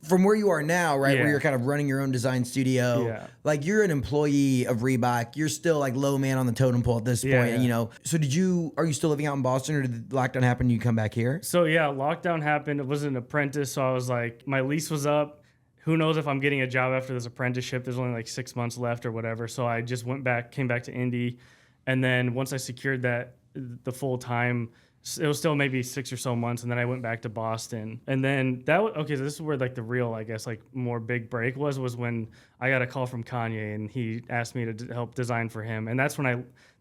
from where you are now, right, Yeah. where you're kind of running your own design studio, Yeah. like you're an employee of Reebok. You're still like low man on the totem pole at this Yeah, point, yeah. you know. So are you still living out in Boston, or did the lockdown happen and you come back here? So yeah, lockdown happened. It was an apprentice, so I was like, my lease was up. Who knows if I'm getting a job after this apprenticeship? There's only like 6 months left or whatever. So I just came back to Indy, and then once I secured the full time, it was still maybe 6 or so months, and then I went back to Boston. And then so this is where like the real, I guess, like more big break was when I got a call from Kanye, and he asked me to help design for him, and that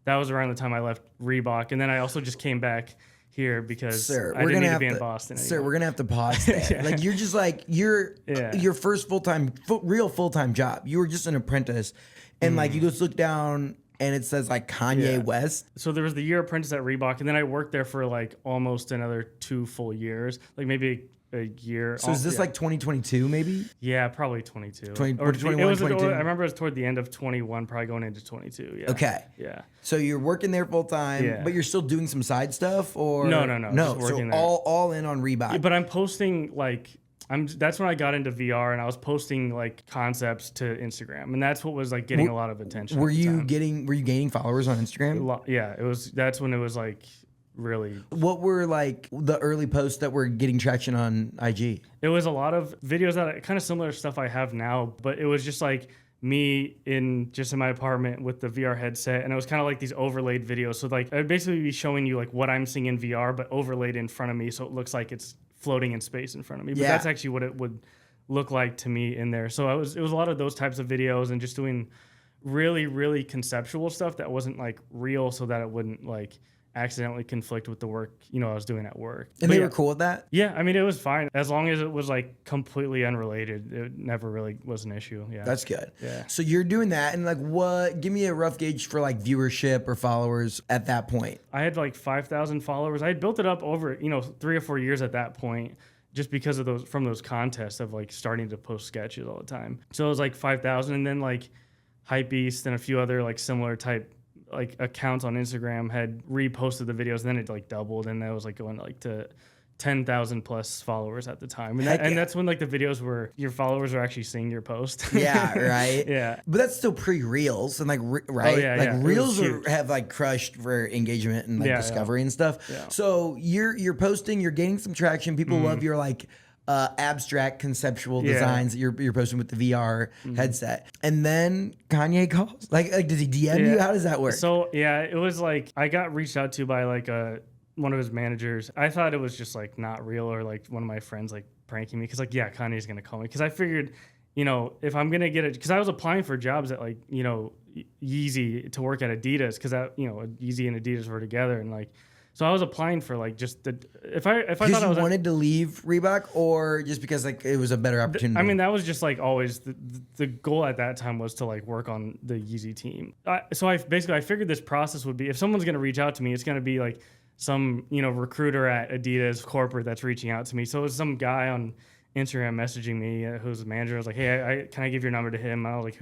was around the time I left Reebok, and then I also just came back here because I didn't need to be in Boston anymore. Sir, we're gonna have to pause there. Yeah. Like you're just like your first real full time job. You were just an apprentice, and like you just look down and it says like Kanye West. So there was the year apprentice at Reebok, and then I worked there for like almost another 2 full years, like maybe a year. So is this like 2022 maybe? Yeah, probably 22. 21, it was 22? I remember it was toward the end of 21, probably going into 22. Yeah. Okay. Yeah. So you're working there full time, but you're still doing some side stuff, or No. No, just working so there. all in on Reebok. Yeah, but I'm posting like that's when I got into VR, and I was posting like concepts to Instagram, and that's what was like getting a lot of attention. Were you gaining followers on Instagram? Yeah, that's when it was like really. What were like the early posts that were getting traction on IG? It was a lot of videos that kind of similar stuff I have now, but it was just like me in my apartment with the VR headset, and it was kind of like these overlaid videos. So like I'd basically be showing you like what I'm seeing in VR, but overlaid in front of me, so it looks like it's floating in space in front of me. But that's actually what it would look like to me in there. So it was a lot of those types of videos, and just doing really, really conceptual stuff that wasn't like real, so that it wouldn't like accidentally conflict with the work I was doing at work. And they were cool with that? Yeah, I mean, it was fine as long as it was like completely unrelated. It never really was an issue. Yeah, that's good. Yeah. So you're doing that, and like, give me a rough gauge for like viewership or followers at that point. I had like 5,000 followers. I had built it up over 3 or 4 years at that point, just because of those contests of like starting to post sketches all the time. So it was like 5,000, and then like Hypebeast and a few other like similar type like accounts on Instagram had reposted the videos, and then it like doubled, and that was like going like to 10,000 plus followers at the time. And that's when like the videos were, your followers are actually seeing your post. Yeah, right. Yeah. But that's still pre-reels, and like, right? Oh, yeah, like yeah. reels have like crushed for engagement and like discovery and stuff. Yeah. So you're posting, you're gaining some traction. People love your like abstract conceptual designs that you're posting with the VR headset. And then Kanye calls. Like does he DM you? How does that work? So yeah, it was like I got reached out to by like one of his managers. I thought it was just like not real, or like one of my friends like pranking me, because like Kanye's gonna call me, because I figured if I'm gonna get it, because I was applying for jobs at like Yeezy to work at Adidas, because that Yeezy and Adidas were together, and like so I was applying for like just if I thought I was wanted to leave Reebok, or just because like it was a better opportunity. I mean, that was just like always the goal at that time was to like work on the Yeezy team. So I figured this process would be, if someone's gonna reach out to me, it's gonna be like some recruiter at Adidas corporate that's reaching out to me. So it was some guy on Instagram messaging me who's a manager. I was like, hey, can I give your number to him? And I was like,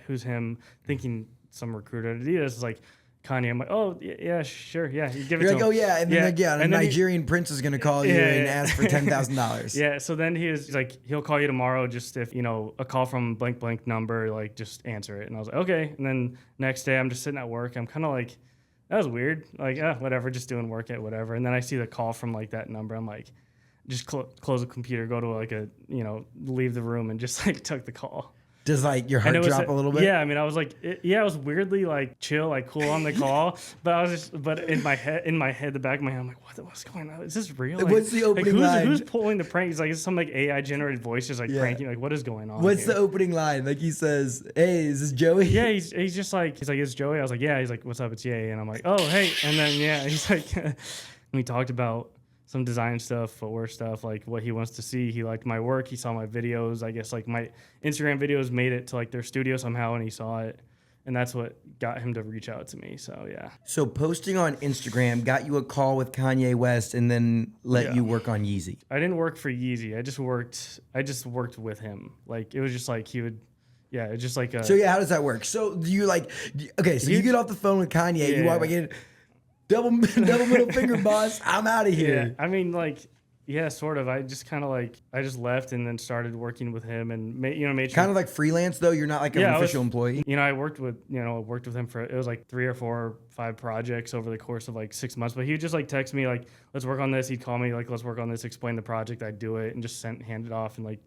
who's him? Thinking some recruiter at Adidas is like Kanye. I'm like, oh yeah, sure, yeah. You give it You're to like, him. oh yeah, and then a Nigerian prince is gonna call you and ask for $10,000. Yeah. So then he's like, he'll call you tomorrow. Just if a call from blank blank number, like just answer it. And I was like, okay. And then next day I'm just sitting at work. I'm kind of like, that was weird. Like, whatever, just doing work at whatever. And then I see the call from like that number. I'm like, just close the computer, go to like leave the room, and just like took the call. Does like your heart drop a little bit? Yeah, I mean, I was like, it was weirdly like chill, like cool on the call, but in my head, the back of my head, I'm like, what's going on? Is this real? Like, what's the opening line? Who's pulling the prank? He's like, it's some like AI generated voice just like pranking. Like, what is going on? What's here? the opening line? Like he says, hey, is this Joey? Yeah, he's just like, it's Joey. I was like, yeah. He's like, what's up? It's Ye. And I'm like, oh, hey. And then he's like, we talked about some design stuff, footwear stuff, like what he wants to see. He liked my work. He saw my videos. I guess like my Instagram videos made it to like their studio somehow, and he saw it. And that's what got him to reach out to me. So, yeah. So posting on Instagram got you a call with Kanye West, and then let you work on Yeezy. I didn't work for Yeezy. I just worked with him. Like, it was just like he would, it's just like a... So, how does that work? So, do you like... Okay, so you get off the phone with Kanye, you walk back in, double middle finger, boss, I'm out of here. Yeah, I mean, like... Yeah, sort of. I just kind of like I just left and then started working with him and made sure. Kind of like freelance though. You're not like an official employee. I worked with him for it was like 3 or 4 or 5 projects over the course of like 6 months. But he would just like text me like, let's work on this. He'd call me like, let's work on this. Explain the project. I'd do it and just hand it off and like.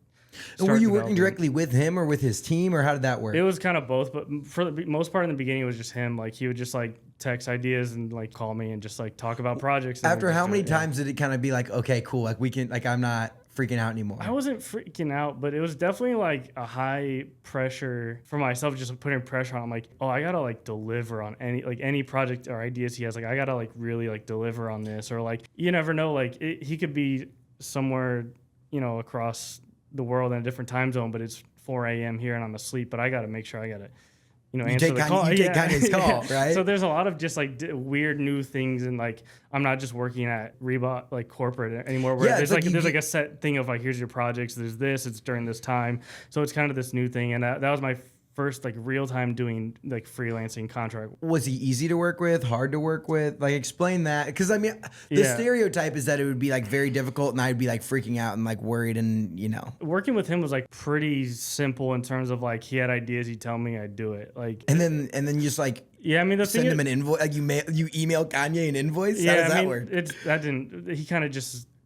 And were you working directly with him or with his team, or how did that work? It was kind of both, but for the most part in the beginning, it was just him. Like he would just like text ideas and like call me and just like talk about projects. After how many times did it kind of be like, okay, cool, like we can, like I'm not freaking out anymore? I wasn't freaking out, but it was definitely like a high pressure for myself, just putting pressure on. I'm like, oh, I gotta like deliver on any project or ideas he has. Like I gotta like really like deliver on this, or like you never know, like he could be somewhere, across the world in a different time zone, but it's 4 a.m. here and I'm asleep, but I got to make sure I got to, answer the call. You take Kanye's call, right? So there's a lot of just like weird new things, and like I'm not just working at Reebok like corporate anymore. Where there's like a set thing of like, here's your projects. There's this. It's during this time. So it's kind of this new thing, and that was my first like real time doing like freelancing contract. Was he easy to work with, hard to work with? Like explain that, because I mean the stereotype is that it would be like very difficult and I'd be like freaking out and like worried, and working with him was like pretty simple in terms of like he had ideas, he'd tell me, I'd do it, like and then you just like send him an invoice, like you email Kanye an invoice. How does that work?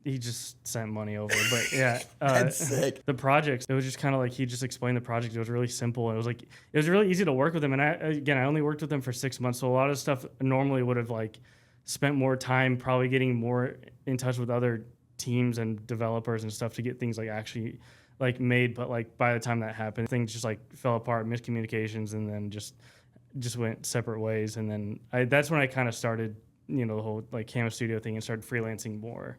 He just sent money over, but yeah, that's sick. The projects, it was just kind of like he just explained the project. It was really simple. And it was really easy to work with him. And I only worked with him for 6 months, so a lot of stuff normally would have like spent more time probably getting more in touch with other teams and developers and stuff to get things like actually like made. But like by the time that happened, things just like fell apart, miscommunications, and then just went separate ways. And then that's when I kind of started, the whole like Camo Studio thing and started freelancing more.